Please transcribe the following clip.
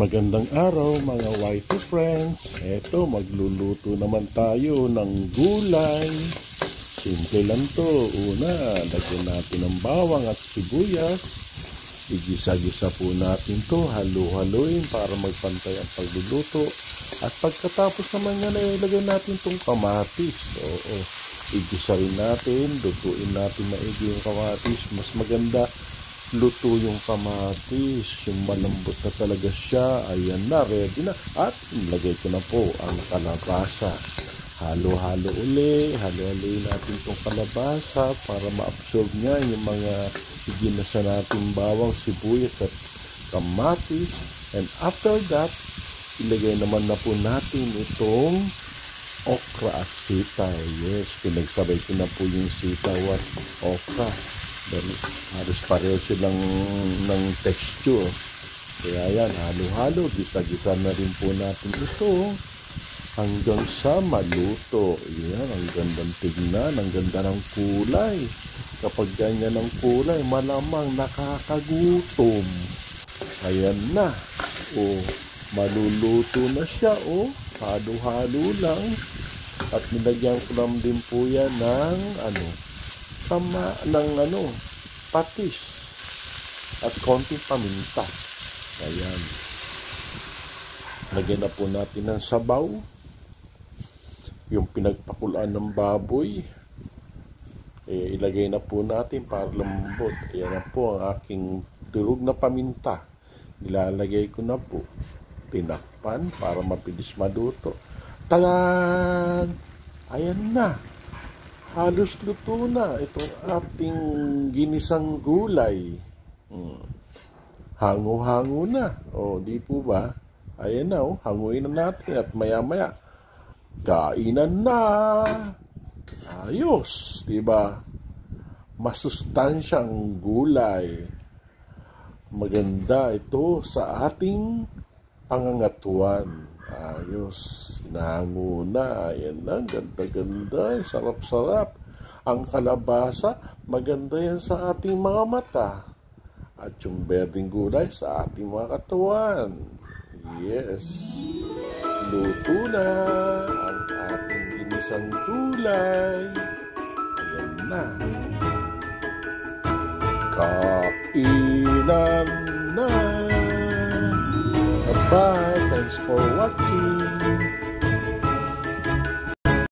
Magandang araw mga YT friends. Eto, magluluto naman tayo ng gulay. Simple lang to. Una, lagyan natin ng bawang at sibuyas. Igisa-gisa po natin to. Halo-haloin para magpantay ang pagluluto. At pagkatapos naman yan, ilagay natin tong kamatis. Oo, igisa rin natin. Lutuin natin maigi yung kamatis. Mas maganda luto yung kamatis, yung malambot na talaga siya. Ayan na, ready na. At ilagay ko na po ang kalabasa. Halo-halo uli. Halo-haloin natin itong kalabasa para ma-absorb niya yung mga ginasa natin bawang, sibuyas at kamatis. And after that, ilagay naman na po natin itong okra at sitaw. Yes, pinagsabay ko na po yung sitaw at okra. Dahil halos pareho silang ng texture. Kaya yan, halo-halo, gisa-gisa na rin po natin ito hanggang sa maluto. Yan, ang gandang tignan, ang ganda ng kulay. Kapag ganyan ang kulay, malamang nakakagutom. Ayan na. O, maluluto na siya. O, halo-halo lang. At nilagyan ko lang din po yan ng patis at konting paminta. Ayan. Lagyan na po natin ng sabaw. Yung pinagpakulaan ng baboy. Ilagay na po natin para lambot. Ayan na po ang aking durog na paminta. Nilalagay ko na po. Tinakpan para mabilis maluto. Tadan! Ayan na. Halos luto na itong ating ginisang gulay. Hango-hango na. O, di po ba? Ayan na, hanguin na natin at maya-maya, kainan na. Ayos, di ba? Masustansyang gulay. Maganda ito sa ating pangangatuan. Ayos, inahango na. Ayan na, ganda-ganda, sarap-sarap. Ang kalabasa, maganda yan sa ating mga mata. At yung berdeng gulay sa ating mga katawan. Yes, luto na ang ating ginisang gulay. Ayan na. Kainan na. Bye. Thanks for watching.